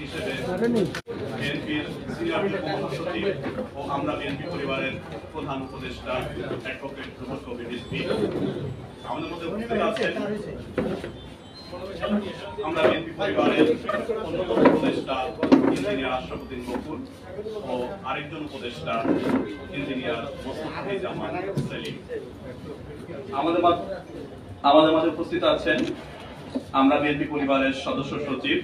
হিসেবে বিএনপির সিনিয়র যুগ্ম মহাসচিব ও আমরা বিএনপি পরিবারের প্রধান উপদেষ্টা অ্যাডভোকেট রুহুল কবির রিজভী আমাদের মধ্যে উপস্থিত আছেন। আমরা বিএনপি পরিবারের অন্যতম উপদেষ্টা ইঞ্জিনিয়ার আশরাফুদ্দিন বকুল ও আরেকজন উপদেষ্টা ইঞ্জিনিয়ার মোস্তফাজ্জামান সেলিম। আমাদের মাঝে উপস্থিত আছেন আমরা বিএনপি পরিবারের সদস্য সচিব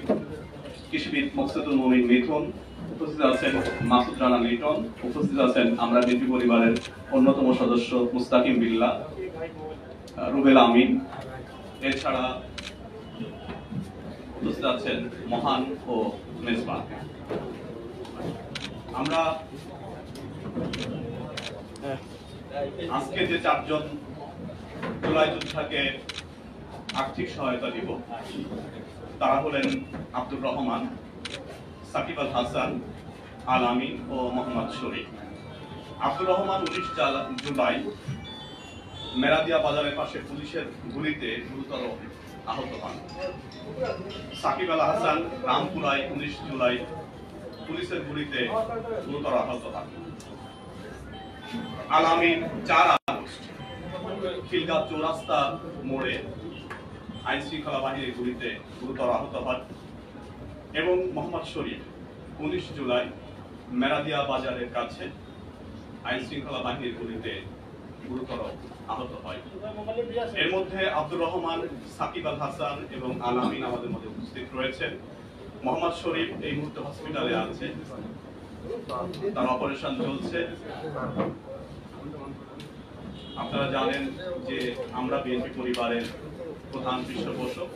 কৃষিবিদ মোকসেদুল মুমিন মিথুন, উপস্থিত আছেন মাসুদ রানা লিটন, উপস্থিত আছেন আমরা বিএনপি পরিবারের অন্যতম সদস্য মুস্তাকিম বিল্লাহ, রুবেল আমিন। এছাড়া উপস্থিত আছেন মহান ও মেজবান। আমরা আজকে যে 4 জন জুলাই যোদ্ধাকে আর্থিক সহায়তা দিব তারা হলেন আব্দুর রহমান, সাকিব আল হাসান, আল আমিন ও মোহাম্মদ শরীফ। আব্দুর রহমান 19 জুলাই মেরাদিয়া বাজারের পাশে পুলিশের গুলিতে গুরুতর আহত হন। সাকিব আল হাসান রামপুরায় 19 জুলাই পুলিশের গুলিতে গুরুতর আহত হন। আল আমিন 4 আগস্ট খিলগাঁও চৌরাস্তা মোড়ে আইন শৃঙ্খলা বাহিনীর গুলিতে গুরুতর আহত হন এবং মোহাম্মদ শরীফ 19 জুলাই মেরাদিয়া বাজারের কাছে আইন শৃঙ্খলা বাহিনীর গুলিতে গুরুতর আহত হয়। এর মধ্যে আব্দুর রহমান, সাকিব আল হাসান এবং আল আমিন আমাদের মধ্যে উপস্থিত রয়েছেন। মোহাম্মদ শরীফ এই মুহূর্তে হসপিটালে আছে, তার অপারেশন চলছে। আপনারা জানেন যে আমরা বিএনপি পরিবারের প্রধান পৃষ্ঠপোষক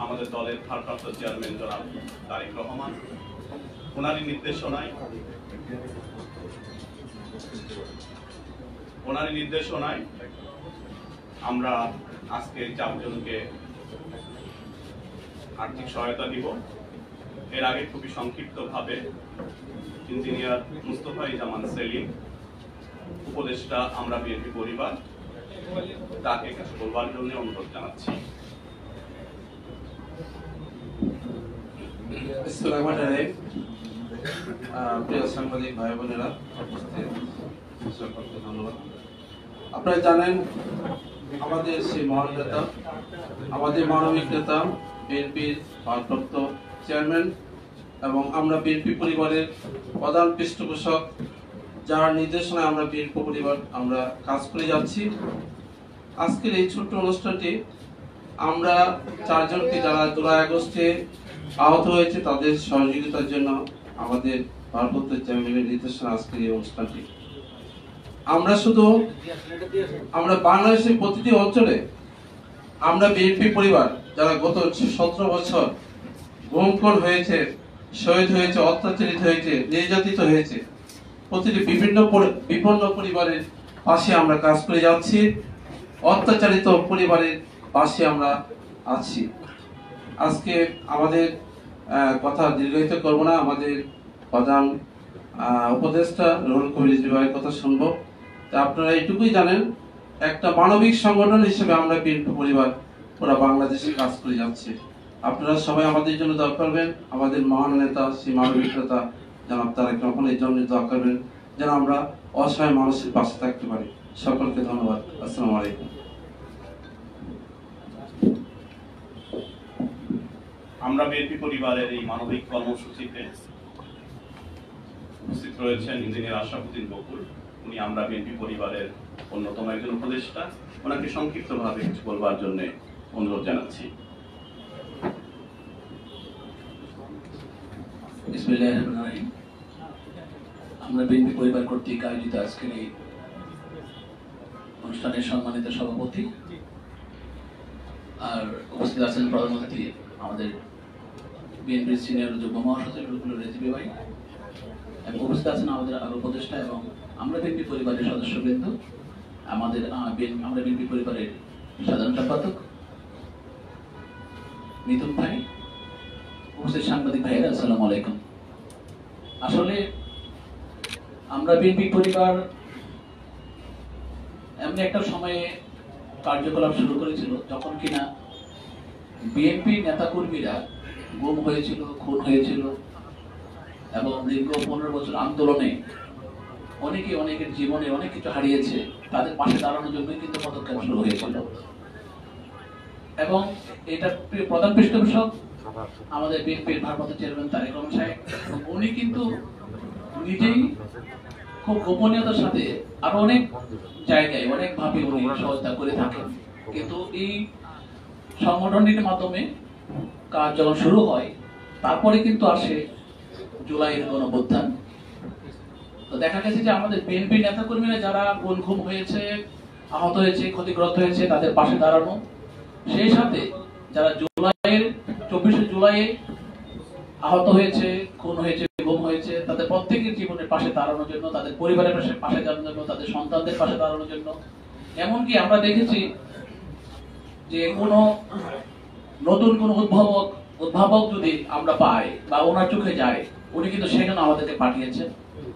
আমাদের দলের ভারপ্রাপ্ত চেয়ারম্যান জনাব তারেক রহমান। ওনারই নির্দেশনায় আমরা আজকে 4 জনকে আর্থিক সহায়তা দিব। এর আগে খুবই সংক্ষিপ্তভাবে ইঞ্জিনিয়ার মোস্তফাজ্জামান সেলিম, উপদেষ্টা আমরা বিএনপি পরিবার, তাকে কিছু বলবার জন্য অনুরোধ জানাচ্ছি। প্রিয় সাংবাদিক ভাই বোনেরা, ধন্যবাদ। আপনারা জানেন আমাদের সেই মহান নেতা, আমাদের মানবিক নেতা, বিএনপির ভারপ্রাপ্ত চেয়ারম্যান এবং আমরা বিএনপি পরিবারের প্রধান পৃষ্ঠপোষক, যার নির্দেশনায় আমরা বিএনপি পরিবার আমরা কাজ করে যাচ্ছি। আজকের এই ছোট্ট অনুষ্ঠানটি আমরা 4 জনকে যারা জুলাই আগস্টে আহত হয়েছে তাদের সহযোগিতার জন্য আমাদের ভারপ্রাপ্ত চেয়ারম্যানের নির্দেশনা আজকের এই অনুষ্ঠানটি। আমরা বাংলাদেশের প্রতিটি অঞ্চলে আমরা বিএনপি পরিবার যারা গত 17 বছর গুম হয়েছে, শহীদ হয়েছে, অত্যাচারিত হয়েছে, নির্যাতিত হয়েছে, প্রতিটি বিপন্ন পরিবারের পাশে আমরা কাজ করে যাচ্ছি, অত্যাচারিত পরিবারের পাশে আমরা আছি। আজকে আমাদের কথা দীর্ঘায়িত করব না, আমাদের প্রধান উপদেষ্টা রুহুল কবির রিজভী ভাইয়ের কথা শুনবো। তা আপনারা এইটুকুই জানেন, একটা মানবিক সংগঠন হিসেবে আমরা বিএনপি পরিবার পুরো বাংলাদেশে কাজ করে যাচ্ছি। আপনারা সবাই আমাদের জন্য দোয়া করবেন, আমাদের মহান নেতা সেই মানবিক নেতা জনাব তারেক রহমান এই জন্য দোয়া করবেন যেন আমরা অসহায় মানুষের পাশে থাকতে পারি। সকলকে ধন্যবাদ। আসসালামু আলাইকুম। আমরা বিএনপি পরিবারের এই মানবিক কর্মসূচিতে উপস্থিত রয়েছেন ইঞ্জিনিয়ার আশরাফুদ্দিন বকুল। উনি আমরা বিএনপি পরিবারের অন্যতম একজন উপদেষ্টা। ওনাকে সংক্ষিপ্তভাবে কিছু বলবার জন্য অনুরোধ জানাচ্ছি। বিসমিল্লাহির রহমানির রহিম। আমরা বিএনপি পরিবার কর্তৃক আয়োজিত আজকের এই অনুষ্ঠানের সম্মানিত সভাপতি আর উপস্থিত আছেন প্রধান অতিথি আমাদের বিএনপির সিনিয়র যুগ্ম মহাসচিব রুহুল কবির রিজভী ভাই, এবং উপস্থিত আছেন আমাদের আরো উপদেষ্টা এবং আমরা বিএনপি পরিবারের সদস্যবৃন্দ, আমরা বিএনপি পরিবারের সাধারণ সম্পাদক মিথুন ভাই, উপস্থিত সাংবাদিক ভাইয়েরা, আসসালামু আলাইকুম। আসলে আমরা বিএনপি পরিবার এমন একটা সময়ে কার্যকলাপ শুরু করেছিল যখন কিনা বিএনপি নেতাকর্মীরা গুম হয়েছিল, খুন হয়েছিল এবং দীর্ঘ 15 বছর আন্দোলনে অনেকের জীবনে অনেক কিছু হারিয়েছে, তাদের পাশে দাঁড়ানোর জন্য কিন্তু পদক্ষেপ শুরু হয়েছিল। এবং এটা প্রধান পৃষ্ঠপোষক আমাদের বিএনপির ভারপ্রাপ্ত চেয়ারম্যান তারেক রহমান সাহেব। উনি কিন্তু নিজেই খুব গোপনীয়তার সাথে আরো অনেক জায়গায় অনেকভাবে উনি সহযোগিতা করে থাকেন, কিন্তু এই সংগঠনটির মাধ্যমে কাজ যখন শুরু হয় তারপরে কিন্তু আসে জুলাইয়ের গণঅভ্যুত্থান। তো দেখা গেছে যে আমাদের বিএনপি নেতাকর্মীরা যারা গুম হয়েছে, আহত হয়েছে, ক্ষতিগ্রস্ত হয়েছে, তাদের পাশে দাঁড়ানো, সেই সাথে যারা 24শে জুলাইয়ে আহত হয়েছে, খুন হয়েছে, গুম হয়েছে, তাদের প্রত্যেকের জীবনের পাশে দাঁড়ানোর জন্য, তাদের পরিবারের পাশে দাঁড়ানোর জন্য, তাদের সন্তানদের পাশে দাঁড়ানোর জন্য। এমনকি আমরা দেখেছি যে কোনো নতুন কোন উদ্ভাবক যদি আমরা পাই বা ওনার চোখে যায়, উনি কিন্তু সেখানে আমাদেরকে পাঠিয়েছেন।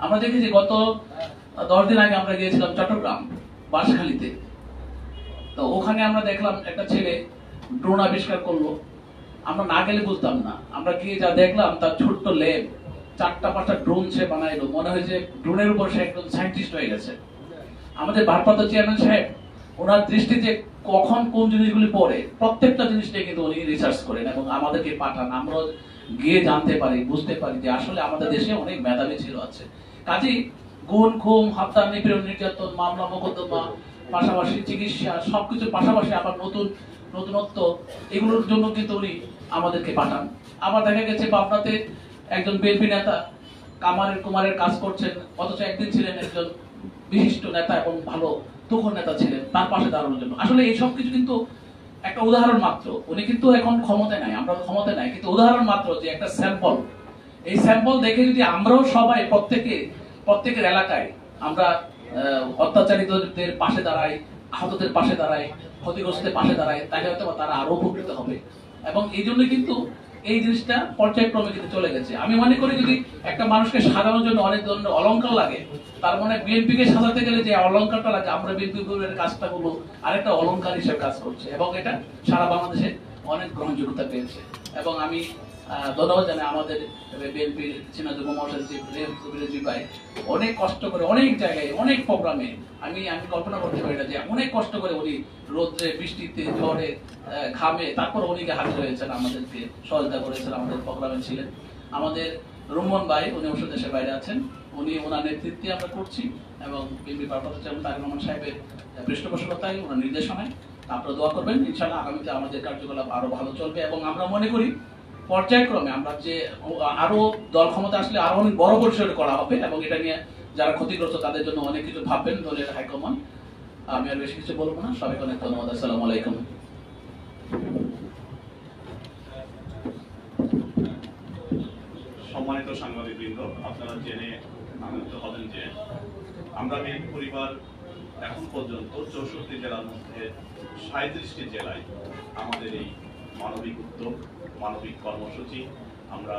আমরা দেখেছি গত 10 দিন আগে আমরা গিয়েছিলাম চট্টগ্রাম বাঁশখালীতে। তো ওখানে আমরা দেখলাম একটা ছেলে ড্রোন আবিষ্কার করলো। আমরা না গেলে বুঝতাম না, আমরা গিয়ে যা দেখলাম তার ছোট্ট ল্যাব, 4টা-5টা ড্রোন সে বানাইলো। মনে হয় যে ড্রোনের উপর সে একজন সায়েন্টিস্ট হয়ে গেছে। আমাদের ভারপ্রাপ্ত চেয়ারম্যান সাহেব, ওনার দৃষ্টিতে কখন কোন জিনিসগুলি পড়ে প্রত্যেকটা জিনিসটাই কিন্তু উনি রিসার্চ করেন এবং আমাদেরকে পাঠান। আমরা গিয়ে জানতে পারি, বুঝতে পারি যে আসলে আমাদের দেশে অনেক মেধাবী ছিল আছে। কাজেই গুম, খুন, হত্যা, নিপীড়ন, নির্যাতন, মামলা মোকদ্দমা, পাশাপাশি চিকিৎসা, সবকিছুর পাশাপাশি আবার নতুনত্ব, এগুলোর জন্য কিন্তু উনি আমাদেরকে পাঠান। আবার দেখা গেছে পাবনাতে একজন বিএনপি নেতা কুমারের কাজ করছেন, অথচ একদিন ছিলেন একজন বিশিষ্ট নেতা এবং ভালো তুখোর নেতা ছিলেন, তার পাশে দাঁড়ানোর জন্য। আসলে এই সব কিছু কিন্তু একটা উদাহরণ মাত্র। উনি কিন্তু এখন ক্ষমতায় নাই, আমরা ক্ষমতায় নাই, কিন্তু উদাহরণ মাত্র যে একটা স্যাম্পল। এই স্যাম্পল দেখে যদি আমরাও সবাই প্রত্যেকের এলাকায় আমরা অত্যাচারিতদের পাশে দাঁড়াই, আহতদের পাশে দাঁড়াই, ক্ষতিগ্রস্তদের পাশে দাঁড়াই, তাহলে হয়তো তারা আরো উপকৃত হবে। এবং এই জন্য কিন্তু এই জিনিসটা পর্যায়ক্রমে কিন্তু চলে গেছে। আমি মনে করি যদি একটা মানুষকে সাজানোর জন্য অনেক ধরনের অলংকার লাগে, তার মানে বিএনপি কে সাজাতে গেলে যে অলংকারটা লাগে, আমরা বিএনপি কাজটা গুলো আরেকটা অলংকার হিসেবে কাজ করছে এবং এটা সারা বাংলাদেশে অনেক গ্রহণযোগ্যতা পেয়েছে। এবং আমি ধন্যবাদ জানাই আমাদের বিএনপির সিনিয়র যুগ্ম মহাসচিব রেজভী ভাই, অনেক কষ্ট করে অনেক জায়গায় অনেক প্রোগ্রামে আমি কল্পনা করতে পারি না যে অনেক কষ্ট করে উনি রোদ্রে, বৃষ্টিতে, ঝড়ে, ঘামে, তারপর উনি হাজির হয়েছেন, আমাদেরকে সহযোগিতা করেছেন, আমাদের প্রোগ্রামে ছিলেন। আমাদের রুম্মন ভাই, উনি অবশ্য দেশের বাইরে আছেন, উনি ওনার নেতৃত্বে আমরা করছি এবং বিএনপি ভারপ্রাপ্ত চেয়ারম্যান তারেক রহমান সাহেবের পৃষ্ঠপোষকতায়, ওনার নির্দেশনায় আপনারা দোয়া করবেন। ইনশাআল্লাহ আগামীতে আমাদের কার্যকলাপ আরো ভালো চলবে এবং আমরা মনে করি পর্যায়ক্রমে আমরা যে আরো দল ক্ষমতা আসলে আরো অনেক বড় পরিসরে করা হবে এবং এটা নিয়ে যারা ক্ষতিগ্রস্ত তাদের জন্য অনেক কিছু ভাববেন দলের হাইকমান্ড। আমি আর বেশি কিছু বলবো না, সবাইকে অনেক ধন্যবাদ। আসসালামু আলাইকুম। সম্মানিত সাংবাদিকবৃন্দ, আপনারা জেনে আনন্দিত হবেন যে আমরা বিএনপি পরিবার এখন পর্যন্ত 64 জেলার মধ্যে 37টি জেলায় আমাদের এই মানবিক উদ্যোগ, মানবিক কর্মসূচি আমরা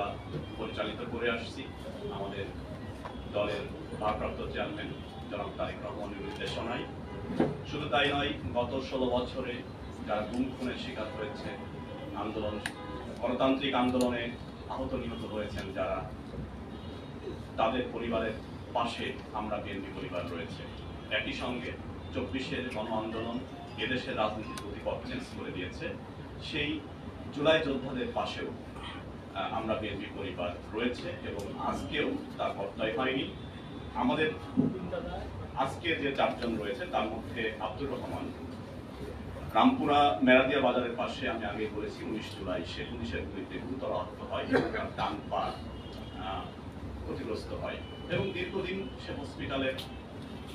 পরিচালিত করে আসছি। আমাদের দলের ভারপ্রাপ্ত চেয়ারম্যান জনাব তারেক রহমানের নির্দেশনায়। শুধু তাই নয়, গত 16 বছরে যারা গুম খুনের শিকার হয়েছে, গণতান্ত্রিক আন্দোলনে আহত নিহত হয়েছেন যারা, তাদের পরিবারের পাশে আমরা বিএনপি পরিবার রয়েছে। একই সঙ্গে 24-এর গণ আন্দোলন এদেশের রাজনীতির গতিপথ চেঞ্জ করে দিয়েছে। সেই জুলাই যোদ্ধাদের পাশেও আমরা বিএনপি পরিবার রয়েছে এবং আজকেও তার পর্যায় হয়নি। আমাদের আজকে যে 4 জন রয়েছে তার মধ্যে আব্দুর রহমান রামপুরা মেরাদিয়া বাজারের পাশে, আমি আগে বলেছি 19 জুলাই সে পুলিশের গুলিতে গুরুতর আহত হয়, ডান পা ক্ষতিগ্রস্ত হয় এবং দীর্ঘদিন সে হসপিটালে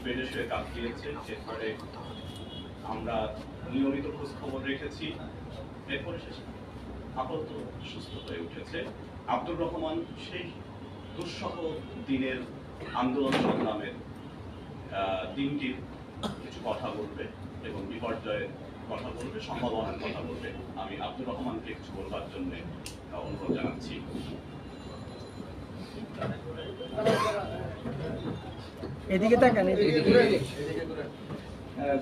বেডে শুয়ে কাটিয়েছে। এরপরে আমরা নিয়মিত খোঁজ খবর রেখেছি, এরপরে সে আপাতত সুস্থ হয়ে উঠেছে। আব্দুর রহমান সেই দুঃসহ দিনের আন্দোলন সংগ্রামের দিনটির কিছু কথা বলবে এবং বিপর্যয়ের কথা বলবে, সম্ভাবনার কথা বলবে। আমি আব্দুর রহমানকে কিছু বলবার জন্য অনুরোধ জানাচ্ছি। এদিকে তাকান।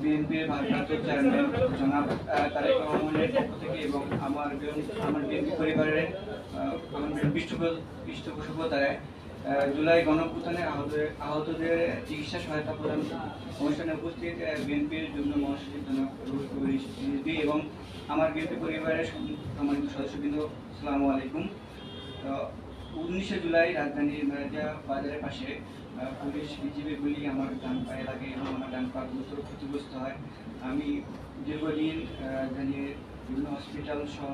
বিএনপির ভারপ্রাপ্ত চেয়ারম্যান জনাব তারেক রহমানের পক্ষ থেকে এবং আমার বিএনপি পরিবারের আমার পৃষ্ঠপোষকতায় জুলাই গণঅভ্যুত্থানে আহতদের চিকিৎসা সহায়তা প্রদান অনুষ্ঠানে উপস্থিত বিএনপির যুগ্ম মহাসচিব জনাব রিজভী এবং আমার বিএনপি পরিবারের সম্মানিত সদস্যবৃন্দ, আসসালামু আলাইকুম। 19 জুলাই রাজধানীর মির্জা বাজারের পাশে পুলিশ বিজিবি গুলি আমার ডান পায়ে লাগে এবং আমার ডান পা গুরুতর ক্ষতিগ্রস্ত হয়। আমি দীর্ঘদিন রাজধানীর বিভিন্ন হসপিটাল সহ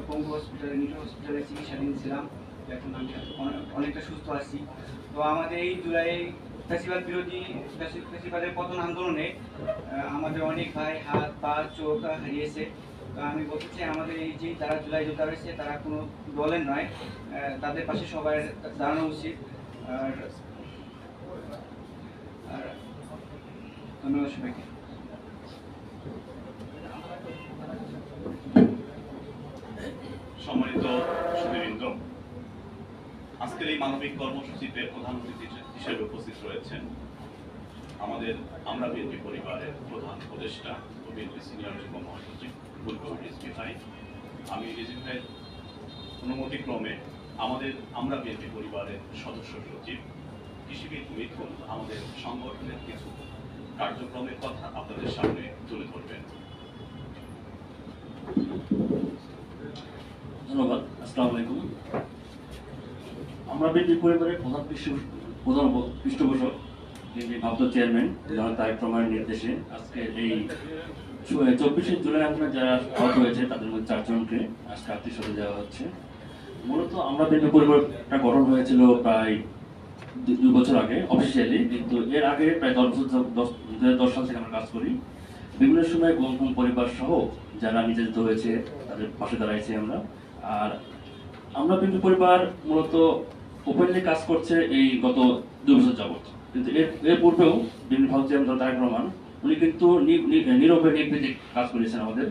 পঙ্গু হসপিটালে, নিটো হসপিটালে চিকিৎসাধীন ছিলাম। এখন আমি অনেকটা সুস্থ আছি। তো আমাদের এই জুলাই ফ্যাসিবাদের পতন আন্দোলনে আমাদের অনেক ভাই হাত পা চোখ হারিয়েছে। তো আমি বলতে চাই, আমাদের এই যে যারা জুলাই যোদ্ধা রয়েছে তারা কোনো দলের নয়, তাদের পাশে সবাই দাঁড়ানো উচিত। আর ধন্যবাদ সবাইকে। সম্মানিত সুধীবৃন্দ, আজকের এই মানবিক কর্মসূচিতে প্রধান অতিথি হিসেবে উপস্থিত রয়েছেন আমাদের আমরা বিএনপি পরিবারের প্রধান উপদেষ্টা ও বিএনপি সিনিয়র যুগ্ম মহাসচিব রিজভী ভাই। আমি রিজভী ভাইয়ের অনুমতিক্রমে আমাদের আমরা বিএনপি পরিবারের সদস্য সচিব কৃষিবিদ মিথুন আমাদের সংগঠনের কিছু কার্যক্রমের কথা আপনাদের সামনে তুলে ধরবেন। ধন্যবাদ। আসসালামু আলাইকুম। আমরা বিএনপি পরিবারের প্রধান পৃষ্ঠপোষক বিএনপি ভারপ্রাপ্ত চেয়ারম্যান জনাব তারেক রহমানের নির্দেশে আজকে এই 24শে জুলাই আন্দোলনে যারা আহত হয়েছে তাদের মধ্যে 4 জনকে আজকে আত্মীয় দেওয়া হচ্ছে। মূলত আমরা বিএনপি পরিবারটা গঠন হয়েছিল প্রায় 2 বছর আগে অফিসিয়ালি, কিন্তু এর আগে প্রায় 2010 সাল থেকে আমরা কাজ করি। বিভিন্ন সময় গুম পরিবার সহ যারা নির্যাতিত হয়েছে তাদের পাশে দাঁড়াইছি আমরা। আর আমরা বিএনপি পরিবার মূলত ওপেনলি কাজ করছে এই গত 2 বছর যাবত, কিন্তু এর পূর্বেও বিএনপি ভারপ্রাপ্ত চেয়ারম্যান তারেক রহমান উনি কিন্তু নীরবে নির্ভীক কাজ করেছেন আমাদের।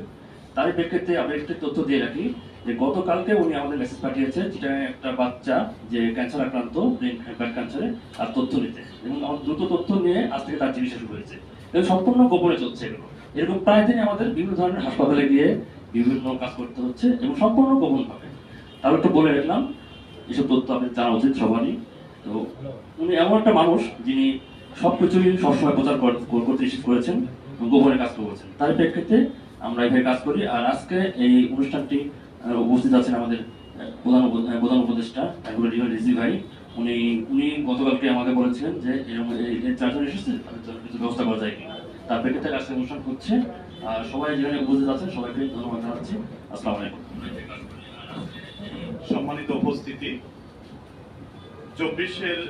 তারই প্রেক্ষিতে আমি একটা তথ্য দিয়ে রাখি যে গতকালকে উনি আমাদের মেসেজ পাঠিয়েছে যেটা একটা বাচ্চা যে ক্যান্সার আক্রান্ত, ব্রেন ক্যান্সারে, আর তথ্য নিতে, এবং আমার দ্রুত তথ্য নিয়ে আজ থেকে তার চিকিৎসা শুরু হয়েছে। এগুলো সম্পূর্ণ গোপনে চলছে। এরকম প্রায় দিনই আমাদের বিভিন্ন ধরনের হাসপাতালে গিয়ে বিভিন্ন কাজ করতে হচ্ছে এবং সম্পূর্ণ গোপন ভাবে। তাও একটু বলে রাখলাম, এসব তথ্য আপনি জানা উচিত সবারই। তো উনি এমন একটা মানুষ যিনি সবকিছুই সবসময় প্রচার করতে নিশ্চিত করেছেন, গোপনে কাজ করেছেন। তার প্রেক্ষিতে আমরা এইভাবে কাজ করি। আর আজকে এই অনুষ্ঠানটি উপস্থিত আছেন আমাদের প্রধান উপদেষ্টা রিজভী ভাই। উনি গতকালকে আমাকে বলেছিলেন যে এরকম 4 জন এসেছে, তাদের জন্য কিছু ব্যবস্থা করা যায় কিনা। তার প্রেক্ষিতে আজকে অনুষ্ঠান হচ্ছে। আর সবাই যেখানে উপস্থিত আছেন সবাইকে ধন্যবাদ জানাচ্ছি। আসসালামু আলাইকুম। সম্মানিত উপস্থিতি, 24-এর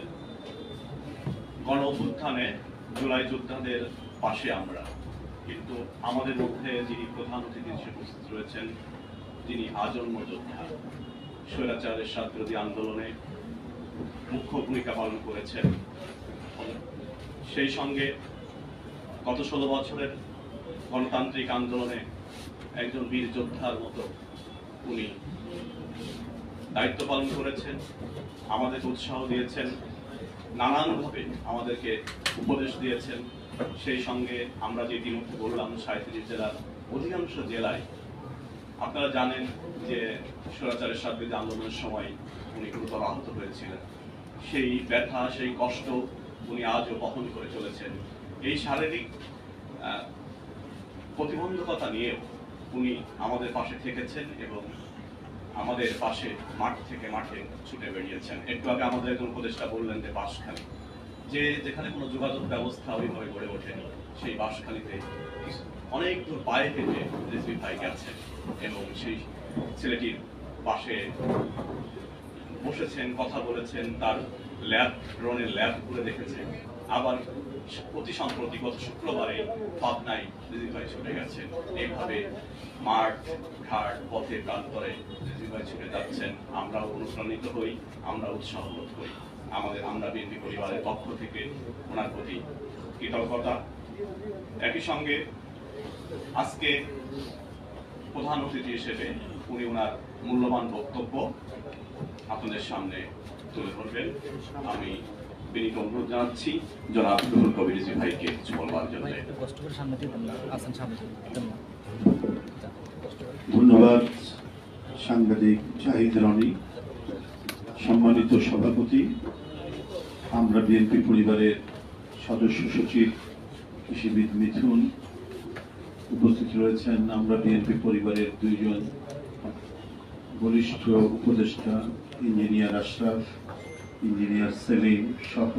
গণ অভ্যুত্থানে জুলাই যোদ্ধাদের পাশে আমরা, কিন্তু আমাদের মধ্যে যিনি প্রধান অতিথি হিসেবে উপস্থিত রয়েছেন যিনি আজন্ম যোদ্ধা, স্বৈরাচার এরশাদ বিরোধী আন্দোলনে মুখ্য ভূমিকা পালন করেছেন। সেই সঙ্গে গত 16 বছরের গণতান্ত্রিক আন্দোলনে একজন বীর যোদ্ধার মতো উনি দায়িত্ব পালন করেছেন, আমাদের উৎসাহ দিয়েছেন, নানানভাবে আমাদেরকে উপদেশ দিয়েছেন। সেই সঙ্গে আমরা যে ইতিমধ্যে বললাম 37 জেলার অধিকাংশ জেলায় আপনারা জানেন যে স্বৈরাচারের সাথে আন্দোলনের সময় উনি গুরুতর আহত হয়েছিলেন। সেই ব্যথা, সেই কষ্ট উনি আজও বহন করে চলেছেন। এই শারীরিক প্রতিবন্ধকতা নিয়েও উনি আমাদের পাশে থেকেছেন এবং আমাদের পাশে মাঠ থেকে মাঠে ছুটে বেরিয়েছেন। একটু আগে আমাদের একজন উপদেষ্টা বললেন যে বাঁশখালী, যে যেখানে কোনো যোগাযোগ ব্যবস্থা ওইভাবে গড়ে ওঠেনি, সেই বাঁশখালীতে অনেক দূর পায়ে হেঁটে রিজভী ভাই গেছেন এবং সেই ছেলেটির পাশে বসেছেন, কথা বলেছেন, তার ড্রোনের ল্যাব ঘুরে দেখেছেন। আবার অতি সম্প্রতি গত শুক্রবারে পাবনায় রিজভী ভাই ছুটে গেছেন। এইভাবে মাঠ ঘাট পথে প্রান্তরে রিজভী ভাই ছুটে যাচ্ছেন। আমরাও অনুপ্রাণিত হই, আমরা উৎসাহ বোধ করি। আমরা বিএনপি পরিবারের পক্ষ থেকে ওনার প্রতি কৃতজ্ঞতা। একই সঙ্গে আজকে প্রধান অতিথি হিসেবে উনি ওনার মূল্যবান বক্তব্য আপনাদের সামনে তুলে ধরবেন। আমি বিনীত অনুরোধ জানাচ্ছি জনাব রুহুল কবির রিজভী ভাইকে কিছু বলবার জন্য। ধন্যবাদ সাংবাদিক জাহিদ রনি, সম্মানিত সভাপতি, আমরা বিএনপি পরিবারের সদস্য সচিব কৃষিবিদ মিথুন, উপস্থিত রয়েছেন আমরা বিএনপি পরিবারের দুইজন বরিষ্ঠ উপদেষ্টা ইঞ্জিনিয়ার আশরাফ, ইঞ্জিনিয়ার সেলিম সহ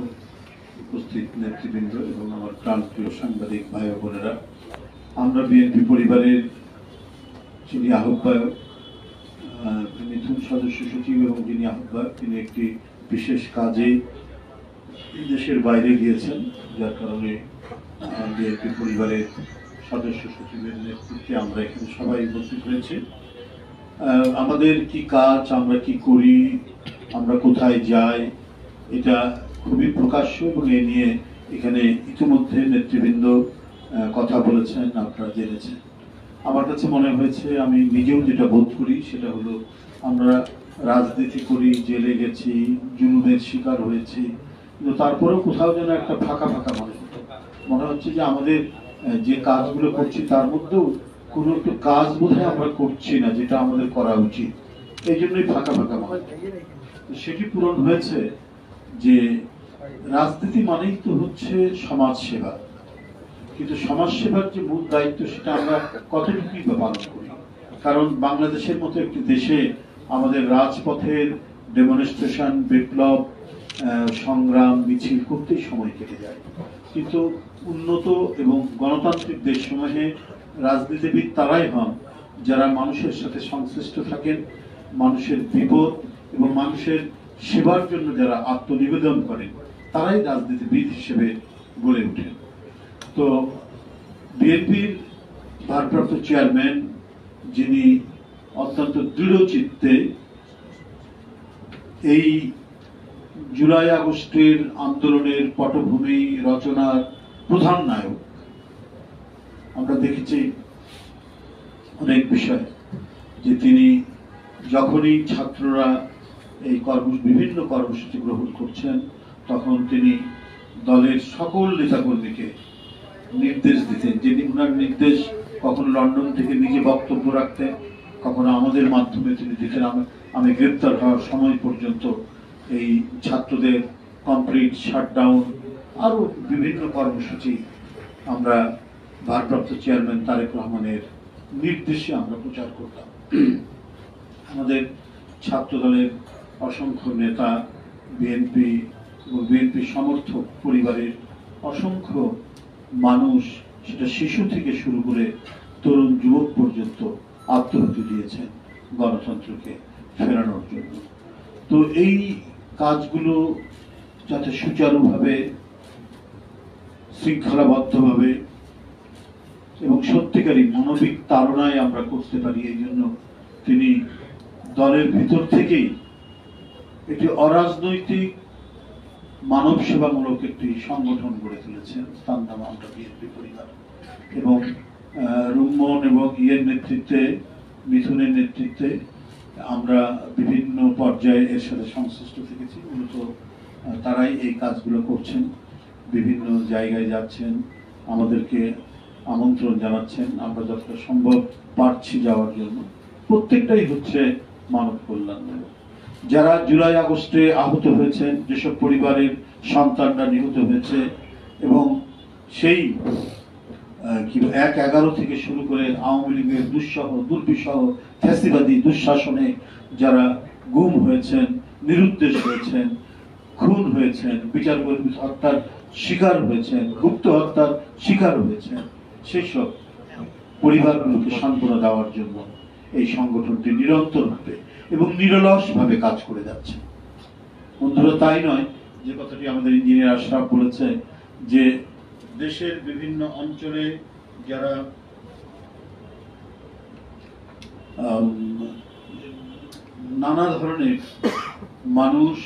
উপস্থিত নেতৃবৃন্দ এবং আমার প্রাণপ্রিয় সাংবাদিক ভাই ও বোনেরা। আমরা বিএনপি পরিবারের যিনি আহ্বায়ক মিথুন সদস্য সচিব এবং যিনি আহ্বায়ক তিনি একটি বিশেষ কাজে দেশের বাইরে গিয়েছেন, যার কারণে বিএনপি পরিবারের সদস্য সচিবের নেতৃত্বে আমরা এখানে সবাই উপস্থিত হয়েছি। আমাদের কি কাজ, আমরা কি করি, আমরা কোথায় যাই, এটা খুবই প্রকাশ্য এবং এ নিয়ে এখানে ইতিমধ্যে নেতৃবৃন্দ কথা বলেছেন, আপনারা জেনেছেন। আমার কাছে মনে হয়েছে, আমি নিজেও যেটা বোধ করি সেটা হলো, আমরা রাজনীতি করি, জেলে গেছি, জুলুমের শিকার হয়েছি, কিন্তু তারপরেও কোথাও যেন একটা ফাঁকা ফাঁকা মনে হচ্ছে যে আমাদের যে কাজগুলো করছি তার মধ্যেও কোনো একটু কাজ বোধহয় আমরা করছি না যেটা আমাদের করা উচিত, এই জন্যই ফাঁকা ফাঁকা মনে হয়। সেটি পূরণ হয়েছে যে রাজনীতি মানেই তো হচ্ছে সমাজ সেবা, কিন্তু সমাজ সেবার যে মূল দায়িত্ব সেটা আমরা কতটুকুই বা পালন করি। কারণ বাংলাদেশের মতো একটি দেশে আমাদের রাজপথের ডেমনস্ট্রেশন, বিপ্লব, সংগ্রাম, মিছিল করতেই সময় কেটে যায়, কিন্তু উন্নত এবং গণতান্ত্রিক দেশসমূহে রাজনীতিবিদ তারাই হন যারা মানুষের সাথে সংশ্লিষ্ট থাকেন, মানুষের বিপদ এবং মানুষের সেবার জন্য যারা আত্মনিবেদন করেন, তারাই রাজনীতিবিদ হিসেবে গড়ে ওঠেন। তো বিএনপির ভারপ্রাপ্ত চেয়ারম্যান, যিনি অত্যন্ত দৃঢ় চিত্তে এই জুলাই আগস্টের আন্দোলনের পটভূমি রচনার প্রধান নায়ক, আমরা দেখেছি অনেক বিষয় যে তিনি যখনই ছাত্ররা এই বিভিন্ন কর্মসূচি গ্রহণ করছেন তখন তিনি দলের সকল নেতাকর্মীকে নির্দেশ দিতেন, যে ওনার নির্দেশ কখনো লন্ডন থেকে নিজে বক্তব্য রাখতেন, কখনো আমাদের মাধ্যমে তিনি দিতেন। আমি গ্রেপ্তার হওয়ার সময় পর্যন্ত এই ছাত্রদের কমপ্লিট শাটডাউন, আরো বিভিন্ন কর্মসূচি আমরা ভারপ্রাপ্ত চেয়ারম্যান তারেক রহমানের নির্দেশে আমরা প্রচার করতাম। আমাদের ছাত্র দলের অসংখ্য নেতা, বিএনপি এবং বিএনপি সমর্থক পরিবারের অসংখ্য মানুষ, সেটা শিশু থেকে শুরু করে তরুণ যুবক পর্যন্ত আত্মহতি দিয়েছেন গণতন্ত্রকে ফেরানোর জন্য। তো এই কাজগুলো যাতে সুচারুভাবে, শৃঙ্খলাবদ্ধভাবে এবং সত্যিকারই মানবিক তাড়নায় আমরা করতে পারি, এই জন্য তিনি দলের ভিতর থেকেই একটি অরাজনৈতিক মানব সেবামূলক একটি সংগঠন গড়ে তুলেছেন, তার নাম আমরা বিএনপি পরিবার। এবং রুম্মন এবং ইয়ের নেতৃত্বে, মিথুনের নেতৃত্বে আমরা বিভিন্ন পর্যায়ে এর সাথে সংশ্লিষ্ট থেকেছি। মূলত তারাই এই কাজগুলো করছেন, বিভিন্ন জায়গায় যাচ্ছেন, আমাদেরকে আমন্ত্রণ জানাচ্ছেন, আমরা যতটা সম্ভব পারছি যাওয়ার জন্য। প্রত্যেকটাই হচ্ছে মানব কল্যাণমূলক। যারা জুলাই আগস্টে আহত হয়েছেন, যেসব পরিবারের সন্তানরা নিহত হয়েছে, এবং সেই ১/১১ থেকে শুরু করে আওয়ামী লীগের দুর্বিষহ ফ্যাসিবাদী দুঃশাসনে যারা গুম হয়েছেন, নিরুদ্দেশ হয়েছেন, খুন হয়েছেন, বিচার বহির্ভূত হত্যার শিকার হয়েছেন, গুপ্ত হত্যার শিকার হয়েছেন, সেসব পরিবারগুলোকে সান্ত্বনা দেওয়ার জন্য এই সংগঠনটি নিরন্তরভাবে এবং নিরলসভাবে কাজ করে যাচ্ছে। বন্ধুরা, তাই নয়, যে কথাটি আমাদের ইঞ্জিনিয়ার আশরাফ বলেছে, যে দেশের বিভিন্ন অঞ্চলে যারা নানা ধরনের মানুষ,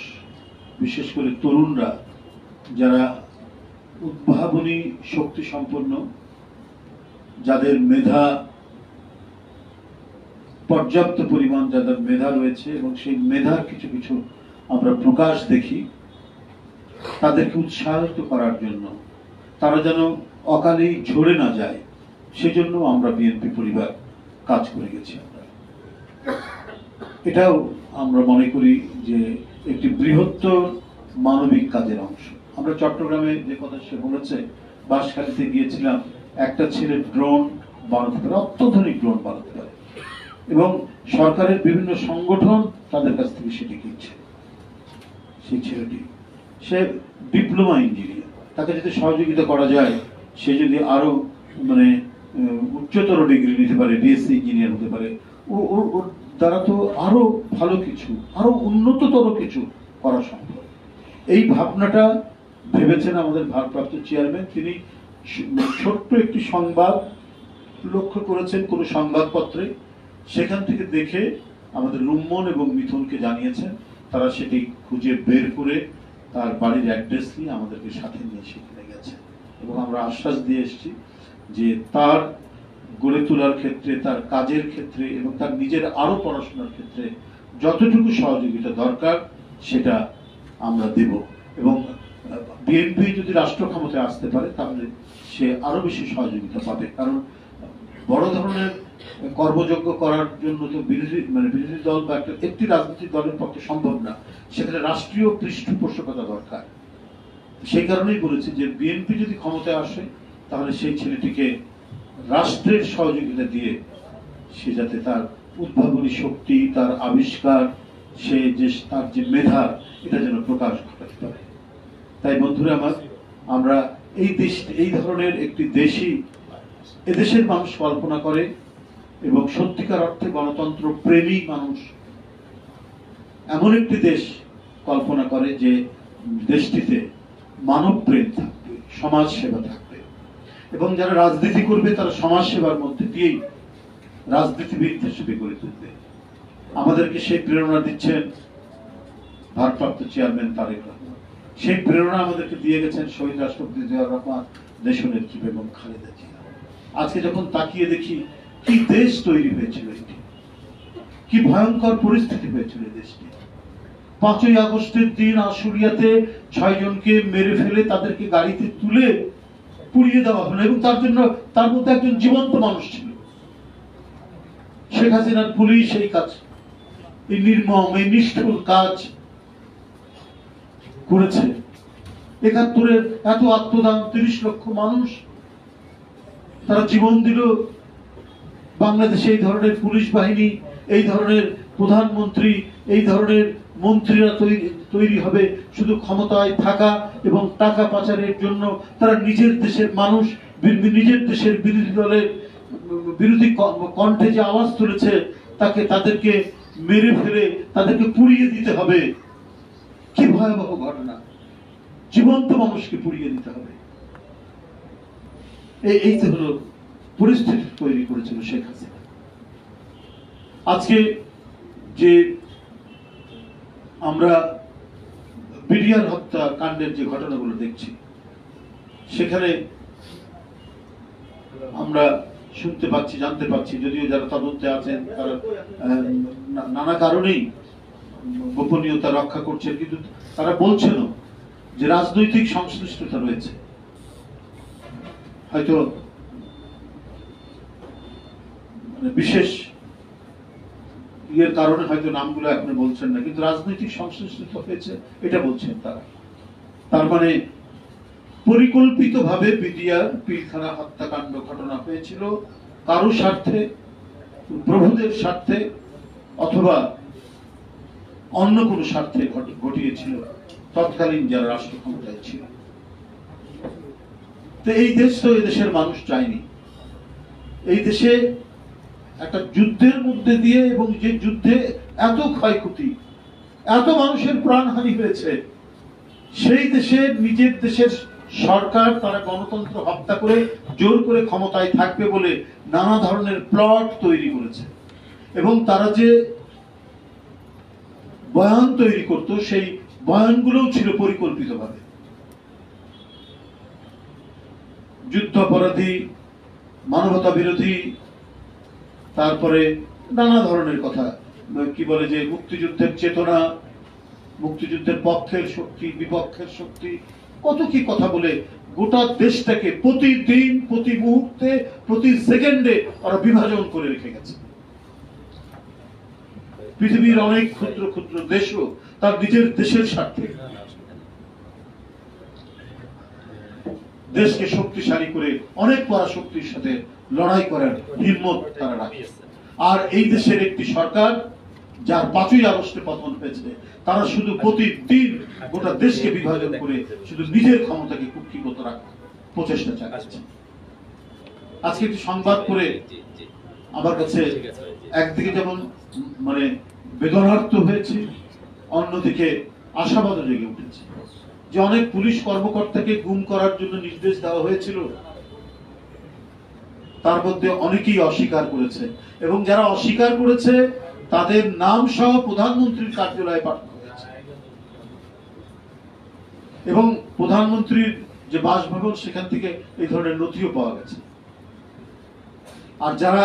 বিশেষ করে তরুণরা, যারা উদ্ভাবনী শক্তি সম্পন্ন, যাদের মেধা পর্যাপ্ত পরিমাণ, যাদের মেধা রয়েছে এবং সেই মেধার কিছু কিছু আমরা প্রকাশ দেখি, তাদেরকে উৎসাহিত করার জন্য, তারা যেন অকালেই ঝরে না যায়, সেজন্য আমরা বিএনপি পরিবার কাজ করে গেছি। এটাও আমরা মনে করি যে একটি বৃহত্তর মানবিক কাজের অংশ। আমরা চট্টগ্রামে যে কথা সে বলেছে, বাঁশখালীতে গিয়েছিলাম, একটা ছেলে ড্রোন বানাতে পারে, অত্যাধুনিক ড্রোন বানাতে পারে, এবং সরকারের বিভিন্ন সংগঠন তাদের কাছ থেকে সেটি কিনছে। সেই ছেলেটি, সে ডিপ্লোমা ইঞ্জিনিয়ার, তাকে যদি সহযোগিতা করা যায়, সে যদি আরো মানে উচ্চতর ডিগ্রি নিতে পারে, বিএসসি ইঞ্জিনিয়ার হতে পারে, ওর দ্বারা তো আরো ভালো কিছু, আরো উন্নততর কিছু করা সম্ভব। এই ভাবনাটা ভেবেছেন আমাদের ভারপ্রাপ্ত চেয়ারম্যান। তিনি ছোট্ট একটি সংবাদ লক্ষ্য করেছেন কোনো সংবাদপত্রে, সেখান থেকে দেখে আমাদের রুম্মন এবং মিথুনকে জানিয়েছেন। তারা সেটি খুঁজে বের করে তার বাড়ির অ্যাড্রেস নিয়ে আমাদেরকে সাথে নিয়ে সেখানে গেছে, এবং আমরা আশ্বাস দিয়ে এসেছি যে তার গড়ে তোলার ক্ষেত্রে, তার কাজের ক্ষেত্রে এবং তার নিজের আরো পড়াশোনার ক্ষেত্রে যতটুকু সহযোগিতা দরকার সেটা আমরা দেব। এবং বিএনপি যদি রাষ্ট্র ক্ষমতায় আসতে পারে তাহলে সে আরো বেশি সহযোগিতা পাবে, কারণ বড় ধরনের কর্মযজ্ঞ করার জন্য তো বিরোধী দল বা একটি রাজনৈতিক দলের পক্ষে সম্ভব না, সেখানে রাষ্ট্রীয় পৃষ্ঠপোষকতা দরকার। সেই কারণেই বলেছি যে বিএনপি যদি ক্ষমতায় আসে তাহলে সেই ছেলেটিকে রাষ্ট্রের সহযোগিতা দিয়ে সে যাতে তার উদ্ভাবনী শক্তি, তার আবিষ্কার, সে যে তার যে মেধা, এটা যেন প্রকাশ ঘটাতে পারে। তাই বন্ধুরা আমার, আমরা এই ধরনের একটি এদেশের মানুষ কল্পনা করে, এবং সত্যিকার অর্থে গণতন্ত্র প্রেমী মানুষ এমন একটি দেশ কল্পনা করে যে দেশটিতে মানব প্রেম থাকবে, সমাজ সেবা থাকবে, এবং যারা রাজনীতি করবে তারা সমাজ সেবার মধ্যে দিয়েই রাজনীতিবিদ হিসেবে গড়ে তুলবে। আমাদেরকে সেই প্রেরণা দিচ্ছেন ভারপ্রাপ্ত চেয়ারম্যান তারেক রহমান। সেই প্রেরণা আমাদেরকে দিয়ে গেছেন শহীদ রাষ্ট্রপতি জিয়াউর রহমান, দেশনেত্রী বেগম খালেদা জিয়া। আজকে যখন তাকিয়ে দেখি কি দেশ তৈরি হয়েছিল, এটি কি ভয়ঙ্কর পরিস্থিতি হয়েছিল দেশটি। 5ই আগস্টের দিন আশুলিয়াতে 6 জনকে মেরে ফেলে তাদেরকে গাড়িতে তুলে পুড়িয়ে দেওয়া হলো, এবং তার মধ্যে একজন জীবন্ত মানুষ ছিল। শেখ হাসিনার পুলিশ এই কাজ, এই নির্মম, এই নিষ্ঠুর কাজ করেছে। 71-এর এত আত্মদান, 30 লক্ষ মানুষ তারা জীবন দিল। বাংলাদেশে এই ধরনের পুলিশ বাহিনী, এই ধরনের প্রধানমন্ত্রী, এই ধরনের মন্ত্রীরা তৈরি হবে শুধু ক্ষমতায় থাকা এবং টাকা পাচারের জন্য। তারা নিজের দেশের মানুষ, নিজের দেশের বিরোধী দলের বিরোধী কণ্ঠে যে আওয়াজ তুলেছে, তাদেরকে মেরে ফেলে তাদেরকে পুড়িয়ে দিতে হবে। কি ভয়াবহ ঘটনা! জীবন্ত মানুষকে পুড়িয়ে দিতে হবে। এই তো হলো পরিস্থিতি তৈরি করেছিল শেখ হাসিনা। আজকে যে আমরা বিডিআর হত্যা কাণ্ডের যে ঘটনাগুলো দেখছি, সেখানে আমরা শুনতে পাচ্ছি, জানতে পাচ্ছি, যদিও যারা তদন্তে আছেন তারা নানা কারণেই গোপনীয়তা রক্ষা করছেন, কিন্তু তারা বলছেন যে রাজনৈতিক সংশ্লিষ্টতা রয়েছে। হয়তো বিশেষ ইয়ের কারণে হয়তো নামগুলো আপনি বলছেন না, কিন্তু রাজনৈতিক সংশ্লিষ্টতা হয়েছে এটা বলছেন তারা। তার মানে পরিকল্পিতভাবে বিডিআর পিলখানা হত্যাকাণ্ড ঘটনা হয়েছিল কারো স্বার্থে, প্রভুদের স্বার্থে, অথবা অন্য কোনো স্বার্থে ঘটিয়েছিল তৎকালীন যারা রাষ্ট্র ক্ষমতায় ছিল। তো এই দেশ তো এদেশের মানুষ চায়নি। এই দেশে একটা যুদ্ধের মধ্যে দিয়ে, এবং যে যুদ্ধে এত ক্ষয়ক্ষতি, এত মানুষের প্রাণহানি হয়েছে, সেই দেশের নিজের দেশের সরকার তারা গণতন্ত্র হত্যা করে জোর করে ক্ষমতায় থাকবে বলে নানা ধরনের প্লট তৈরি করেছে, এবং তারা যে বয়ান তৈরি করত, সেই বয়ানগুলোও ছিল পরিকল্পিতভাবে। যুদ্ধাপরাধী, মানবতা বিরোধী, তারপরে নানা ধরনের কথা, কি বলে যে মুক্তিযুদ্ধের চেতনা, মুক্তিযুদ্ধের পক্ষের শক্তি, বিপক্ষের শক্তি, কত কি কথা বলে গোটা দেশটাকে প্রতিদিন, প্রতি মুহূর্তে, প্রতি সেকেন্ডে ওরা বিভাজন করে রেখে গেছে। পৃথিবীর অনেক ক্ষুদ্র ক্ষুদ্র দেশও তার নিজের দেশের স্বার্থে দেশকে শক্তিশালী করে অনেক পরাশক্তির সাথে লড়াই করার হিম্মত তারা রাখে। আর এই দেশের একটি সরকার, যার 5ই আগস্টে পতন হয়েছে, তারা শুধু প্রতিদিন গোটা দেশকে বিভাজন করে শুধু নিজের ক্ষমতাকে কুক্ষিগত রাখার প্রচেষ্টা চালাচ্ছে। আজকে একটি সংবাদ করে আমার কাছে একদিকে যেমন মানে বেদনার্থ হয়েছে, অন্যদিকে আশাবাদও জেগে উঠেছে যে অনেক পুলিশ কর্মকর্তাকে গুম করার জন্য নির্দেশ দেওয়া হয়েছিল, তার মধ্যে অনেকেই অস্বীকার করেছে, এবং যারা অস্বীকার করেছে তাদের নাম সহ প্রধানমন্ত্রীর কার্যালয়ে পাঠানো হয়েছে, এবং প্রধানমন্ত্রীর যে বাসভবন সেখান থেকে এই ধরনের নথিও পাওয়া গেছে। আর যারা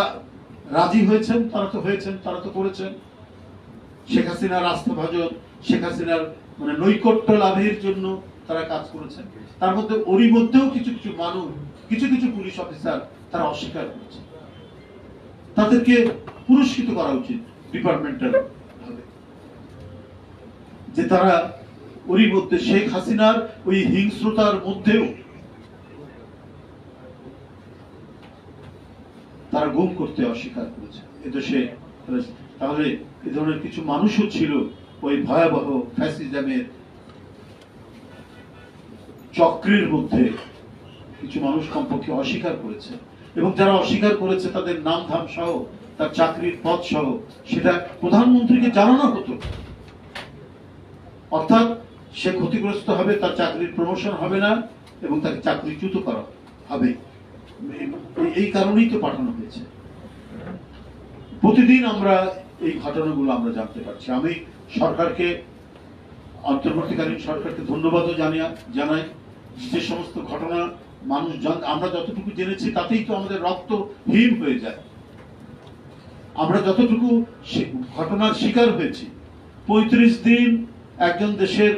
রাজি হয়েছেন তারা তো হয়েছেন, তারা তো করেছেন। শেখ হাসিনার আস্থাভাজন, শেখ হাসিনার মানে নৈকট্য লাভের জন্য তারা কাজ করেছেন। তার মধ্যে ওরই মধ্যেও কিছু কিছু মানুষ, কিছু কিছু পুলিশ অফিসার তারা অস্বীকার করেছে। তাদেরকে পুরস্কৃত করা উচিত ডিপার্টমেন্টাল ভাবে, যে তারা ওরই মধ্যে শেখ হাসিনার ওই হিংস্রতার মধ্যেও তারা গুম করতে অস্বীকার করেছে এদেশে। তাহলে এ ধরনের কিছু মানুষও ছিল ওই ভয়াবহ ফ্যাসিজমের চক্রের মধ্যে, কিছু মানুষ কমপক্ষে অস্বীকার করেছে, এবং যারা অস্বীকার করেছে তাদের নাম ধাম সহ, তার চাকরির পদ সহ সেটা প্রধানমন্ত্রীকে জানানো হতো। অর্থাৎ সে ক্ষতিগ্রস্ত হবে, তার চাকরির প্রমোশন হবে না, এবং তাকে চাকরিচ্যুত করা হবে। এই কারণেই তো পাঠানো হয়েছে। প্রতিদিন আমরা এই ঘটনাগুলো আমরা জানতে পারছি। আমি সরকারকে, অন্তর্বর্তীকালীন সরকারকে ধন্যবাদও জানাই। যে সমস্ত ঘটনা মানুষ আমরা যতটুকু জেনেছি তাতেই তো আমাদের রক্ত হিম হয়ে যায়। আমরা যতটুকু ঘটনার শিকার হয়েছি, 35 দিন একজন দেশের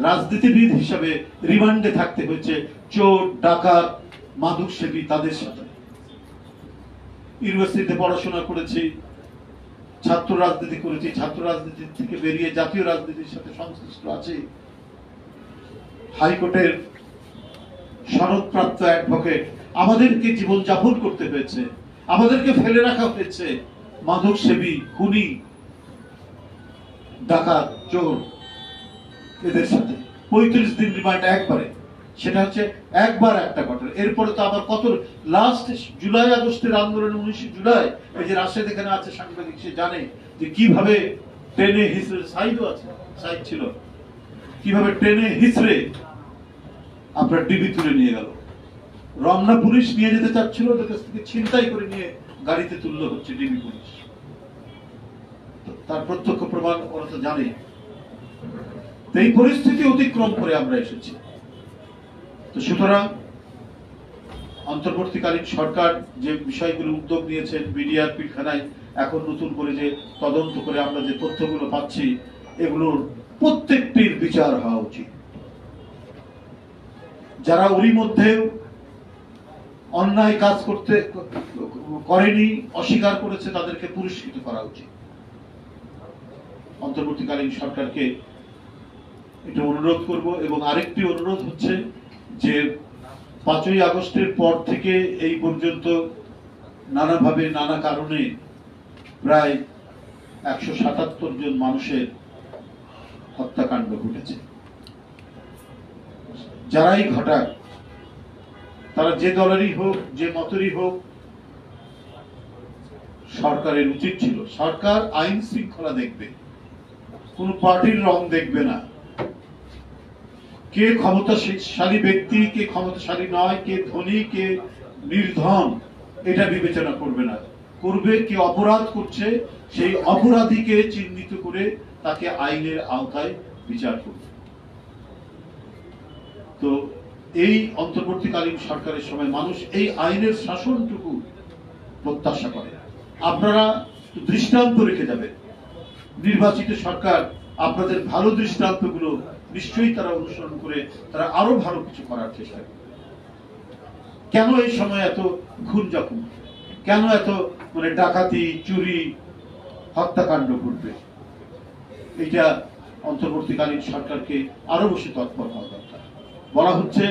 রাজনীতিবিদ হিসাবে রিমান্ডে থাকতে হয়েছে চোর, ডাকাত, মাদক সেবী তাদের সাথে। ইউনিভার্সিটিতে পড়াশোনা করেছি, ছাত্র রাজনীতি করেছি, ছাত্র রাজনীতি থেকে বেরিয়ে জাতীয় রাজনীতির সাথে সংশ্লিষ্ট আছি। হাইকোর্টের সনদপ্রাপ্ত অ্যাডভোকেট, আমাদেরকে জীবনযাপন করতে হয়েছে, আমাদেরকে ফেলে রাখা হয়েছে মাদক সেবী, খুনি, ডাকাত, চোর এদের সাথে। 35 দিন রিমান্ড একবারে, সেটা হচ্ছে একবার একটা ঘটনা। এরপরে তো আবার কত লাস্ট জুলাই আগস্টের আন্দোলন, 19 জুলাই, এই যে রাশেদ এখানে আছে সাংবাদিক, সে জানে যে কিভাবে ট্রেনে হিসড়ে, সাইডও আছে, সাইড ছিল, কিভাবে ট্রেনে হিসড়ে আপনার ডিবি তুলে নিয়ে গেল। রমনা পুলিশ নিয়ে যেতে চাচ্ছিল, ওদের কাছ থেকে ছিনতাই করে নিয়ে গাড়িতে তুললো হচ্ছে ডিবি পুলিশ। তার প্রত্যক্ষ প্রমাণ ওরা তো জানে। এই পরিস্থিতি অতিক্রম করে আমরা এসেছি। তো সুতরাং অন্তর্বর্তীকালীন সরকার যে বিষয়গুলো উদ্যোগ নিয়েছেন, বিডিআর পিলখানায় এখন নতুন করে যে তদন্ত করে আমরা যে তথ্যগুলো পাচ্ছি, এগুলোর প্রত্যেকটির বিচার হওয়া উচিত। যারা ওরই মধ্যে অন্যায় কাজ করেনি, অস্বীকার করেছে, তাদেরকে পুরস্কৃত করা উচিত। অন্তর্বর্তীকালীন সরকারকে এটা অনুরোধ করব। এবং আরেকটি অনুরোধ হচ্ছে যে 5ই আগস্টের পর থেকে এই পর্যন্ত নানাভাবে, নানা কারণে প্রায় 177 জন মানুষের হত্যাকাণ্ড ঘটেছে। যারাই ঘটায়, তারা যে দলেরই হোক, যে মতেরই হোক, সরকারের উচিত ছিল, সরকার আইন শৃঙ্খলা দেখবে, কোন পার্টির রং দেখবে না। কে ক্ষমতাশালী ব্যক্তি, কে ক্ষমতাশালী নয়, কে ধনী, কে নির্ধন, এটা বিবেচনা করবে না। করবে কে অপরাধ করছে, সেই অপরাধীকে চিহ্নিত করে তাকে আইনের আওতায় বিচার করবে। তো এই অন্তর্বর্তীকালীন সরকারের সময় মানুষ এই আইনের শাসনটুকু প্রত্যাশা করে। আপনারা দৃষ্টান্ত রেখে যাবেন। নির্বাচিত সরকার আপনাদের ভালো দৃষ্টান্তগুলো নিশ্চয়ই তারা অনুসরণ করে তারা আরো ভালো কিছু করার চেষ্টা করবে। কেন এই সময় এত খুন জখম, কেন এত মানে ডাকাতি, চুরি, হত্যাকাণ্ড ঘটবে? এটা অন্তর্বর্তীকালীন সরকারকে আরো বেশি তৎপর হওয়া দরকার। বলা হচ্ছে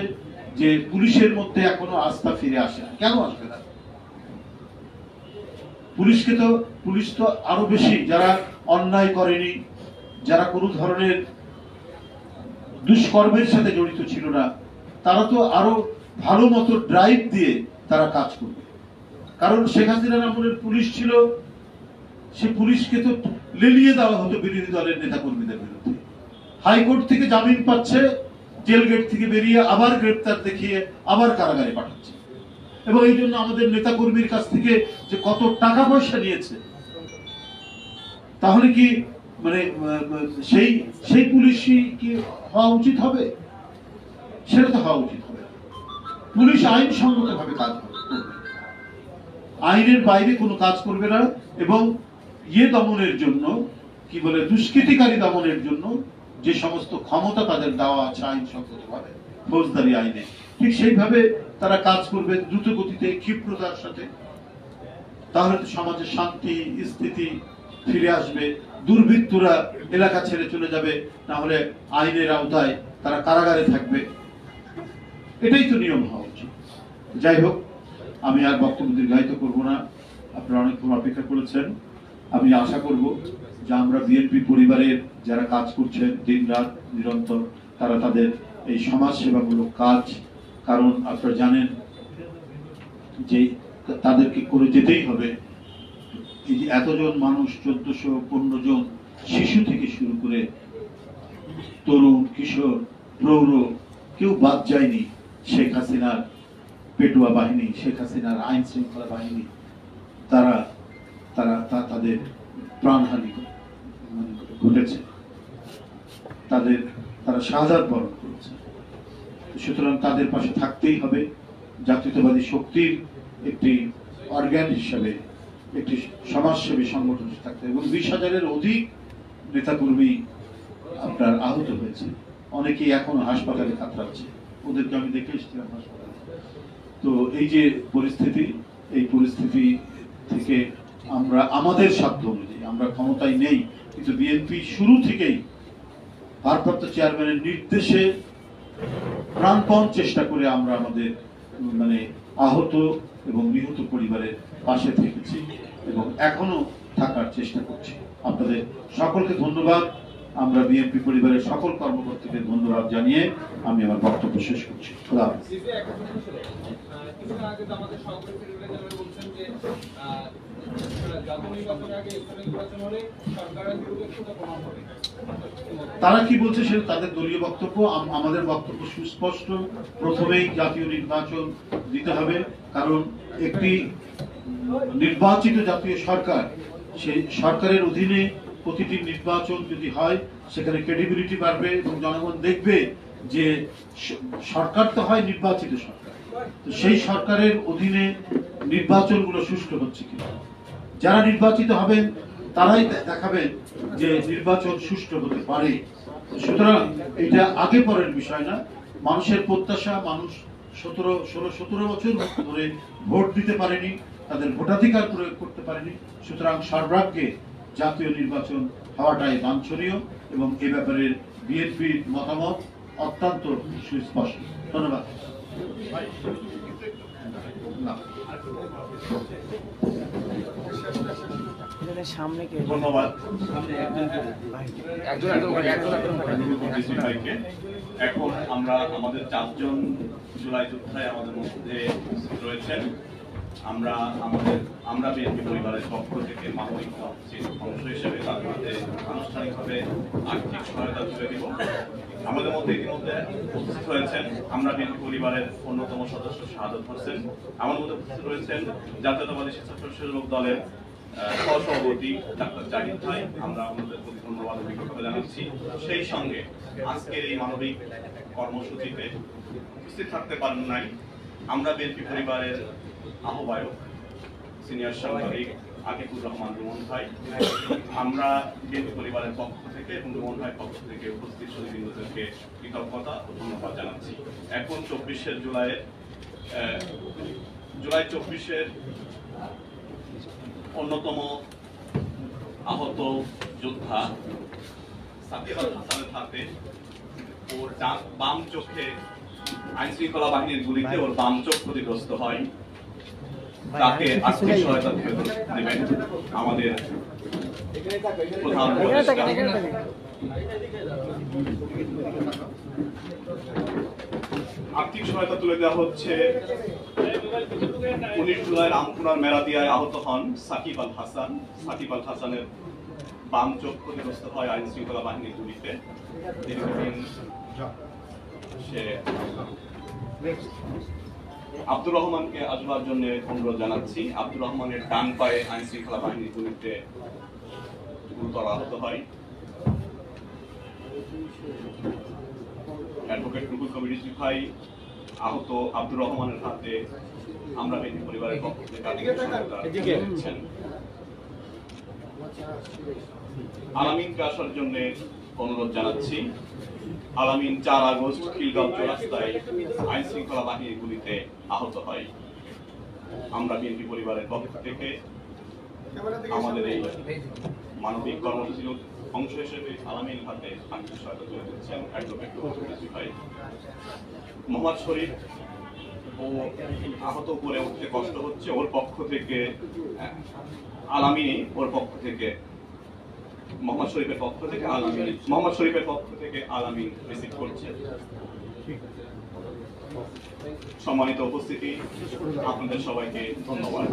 যে পুলিশের মধ্যে এখনো আস্থা ফিরে আসে না। কেন আসবে না? পুলিশ তো আরো বেশি, যারা অন্যায় করেনি, যারা কোনো ধরনের দুষ্কর্মের সাথে জড়িত ছিল না, তারা তো আরো ভালো মতো ড্রাইভ দিয়ে তারা কাজ করবে। কারণ শেখ হাসিনার আমলের পুলিশ ছিল, সে পুলিশকে তো লেলিয়ে দেওয়া হতো বিরোধী দলের নেতা কর্মীদের বিরুদ্ধে। হাইকোর্ট থেকে জামিন পাচ্ছে, জেল গেট থেকে বেরিয়ে আবার গ্রেপ্তার দেখিয়ে আবার কারাগারে পাঠাচ্ছে। এবং এই জন্য আমাদের নেতা কর্মীর কাছ থেকে যে কত টাকা পয়সা নিয়েছে, তাহলে কি মানে সেই পুলিশই কি হওয়া উচিত হবে? সেটা তো হওয়া উচিত হবে। পুলিশ আইনসঙ্গত ভাবে কাজ করবে, আইনের বাইরে কোনো কাজ করবে না। এবং দমনের জন্য, কি বলে, দুষ্কৃতিকারী দমনের জন্য যে সমস্ত ক্ষমতা তাদের দেওয়া আছে আইনসঙ্গত ভাবে, ফৌজদারি আইনে, ঠিক সেইভাবে তারা কাজ করবে দ্রুত গতিতে, ক্ষিপ্রতার সাথে। তাহলে তো সমাজে শান্তি স্থিতি ফিরে আসবে, দুর্বৃত্তরা এলাকা ছেড়ে চলে যাবে, না হলে আইনের আওতায় তারা কারাগারে থাকবে। এটাই তো নিয়ম হওয়া উচিত। যাই হোক, আমি আর বক্তব্য দীর্ঘায়িত করব না, আপনারা অনেকক্ষণ অপেক্ষা করেছেন। আমি আশা করব যে আমরা বিএনপি পরিবারের যারা কাজ করছেন দিন রাত নিরন্তর, তারা তাদের এই সমাজ সেবামূলক কাজ, কারণ আপনারা জানেন যে তাদেরকে করে যেতেই হবে। এই যে এতজন মানুষ, 1415 জন শিশু থেকে শুরু করে তরুণ, কিশোর, প্রৌঢ়, কেউ বাদ যায়নি। শেখ হাসিনার পেটুয়া বাহিনী, শেখ হাসিনার আইন শৃঙ্খলা বাহিনী, তাদের প্রাণহানি ঘটেছে, তারা শাহাদাত বরণ করেছে। সুতরাং তাদের পাশে থাকতেই হবে। জাতীয়তাবাদী শক্তির একটি অর্গান হিসাবে, একটি সমাজসেবী সংগঠন থাকতে, এবং 20,000-এর অধিক নেতাকর্মী আপনার আহত হয়েছে, অনেকেই এখনো হাসপাতালে কাতরাচ্ছে, ওদেরকে আমি দেখে এসেছিলাম হাসপাতালে। তো এই যে পরিস্থিতি, এই পরিস্থিতি থেকে আমরা আমাদের সাধ্য অনুযায়ী, আমরা ক্ষমতায় নেই, কিন্তু বিএনপি শুরু থেকেই ভারপ্রাপ্ত চেয়ারম্যানের নির্দেশে প্রাণপণ চেষ্টা করে আমরা আমাদের মানে আহত এবং নিহত পরিবারের পাশে থেকেছি এবং এখনো থাকার চেষ্টা করছি। আপনাদের সকলকে ধন্যবাদ। আমরা বিএনপি পরিবারের সকল কর্মকর্তাকে ধন্যবাদ জানিয়ে আমি আমার বক্তব্য শেষ করছি। খোদা হাফেজ। তারা কি বলছে সেটা তাদের দলীয় বক্তব্য। আমাদের বক্তব্য সুস্পষ্ট। প্রথমেই জাতীয় নির্বাচন দিতে হবে, কারণ একটি নির্বাচিত জাতীয় সরকার, সেই সরকারের অধীনে প্রতিটি নির্বাচন যদি হয়, সেখানে ক্রেডিবিলিটি বাড়বে এবং জনগণ দেখবে যে সরকার তো হয় নির্বাচিত সরকার, তো সেই সরকারের অধীনে নির্বাচনগুলো সুষ্ঠু হচ্ছে কিনা। যারা নির্বাচিত হবেন তারাই দেখাবেন যে নির্বাচন সুষ্ঠু হতে পারে। সুতরাং এটা আগে পরের বিষয় না। মানুষের প্রত্যাশা, মানুষ 17 বছর ধরে ভোট দিতে পারেনি, তাদের ভোটাধিকার প্রয়োগ করতে পারেনি। সুতরাং সর্বাগ্রে জাতীয় নির্বাচন হওয়াটাই বাঞ্ছনীয় এবং এ ব্যাপারে বিএনপির মতামত অত্যন্ত সুস্পষ্ট। ধন্যবাদ। ধন্যবাদ এখন আমরা আমাদের 4 জন জুলাই যোদ্ধায় আমাদের মধ্যে রয়েছেন। আমরা বিএনপি পরিবারের পক্ষ থেকে মানবিক অংশ হিসেবে তাদের মধ্যে আনুষ্ঠানিকভাবে আর্থিক সহায়তা তুলে দিব। আমাদের মধ্যে ইতিমধ্যে উপস্থিত হয়েছেন আমরা বিএনপি পরিবারের অন্যতম সদস্য শাহাদাত হোসেন। আমাদের মধ্যে উপস্থিত রয়েছেন জাতীয়তাবাদী স্বেচ্ছাসেবক দলের সহসভাপতি ডাক্তার জাহিদ ভাই। আমরা আমাদের প্রতি ধন্যবাদ ও কৃতজ্ঞতা জানাচ্ছি। সেই সঙ্গে আজকের এই মানবিক কর্মসূচিতে উপস্থিত থাকতে পারেন নাই আমরা বিএনপি পরিবারের আহ্বায়ক, সিনিয়র সাংবাদিক আতিকুর রহমান রুমন ভাই। আমরা বিএনপি পরিবারের পক্ষ থেকে এবং রুমন ভাইয়ের পক্ষ থেকে উপস্থিত সুধীবৃন্দদেরকে কৃতজ্ঞতা ও ধন্যবাদ জানাচ্ছি। এখন 24 জুলাই 24 অন্যতম আহত যোদ্ধা সাকিব আল হাসানের হাতে ওর বাম চোখে আইন শৃঙ্খলা বাহিনীর গুলিতে ওর বাম চোখ ক্ষতিগ্রস্ত হয়। তাকে আর্থিক সহায়তা দেবেন আমাদের প্রধান উপদেষ্টা। আর্থিক সহায়তা তুলে দেওয়া হচ্ছে 19 জুলাই রামপুরার মেরাদিয়ায় আহত হন সাকিব আল হাসান। সাকিব আল হাসানের বাম চোখ ক্ষতিগ্রস্ত হয় আইন শৃঙ্খলা বাহিনীর গুলিতে। দীর্ঘদিন সে আব্দুর রহমানকে আসবার জন্য অনুরোধ জানাচ্ছি। আব্দুর রহমানের ডান পায়ে আইন শৃঙ্খলা বাহিনীর গুলিতে গুরুতর আহত হয়। অ্যাডভোকেট রুহুল কবির রিজভী ভাই আহত আব্দুর রহমানের হাতে আমরা বিএনপি পরিবারের পক্ষ থেকে আর্থিক সহায়তা দিচ্ছেন। আলামিনকে আসার জন্য অনুরোধ জানাচ্ছি। আলামিন 4 আগস্ট খিলগাঁও চৌরাস্তায় আইন শৃঙ্খলা বাহিনীর গুলিতে আহত হয়। আমরা বিএনপি পরিবারের পক্ষ থেকে আমাদের এই মানবিক কর্মসূচির অংশ হিসেবে আলামিন হাতে আর্থিক সহায়তা তুলে দিচ্ছেন অ্যাডভোকেট ভাই। মোহাম্মদ শরীফ ও আহত করে উঠতে কষ্ট হচ্ছে, ওর পক্ষ থেকে আলামিনী ওর পক্ষ থেকে মোহাম্মদ শরীফের পক্ষ থেকে আলামিন রিসিভ করছে। সম্মানিত উপস্থিতি, আপনাদের সবাইকে ধন্যবাদ।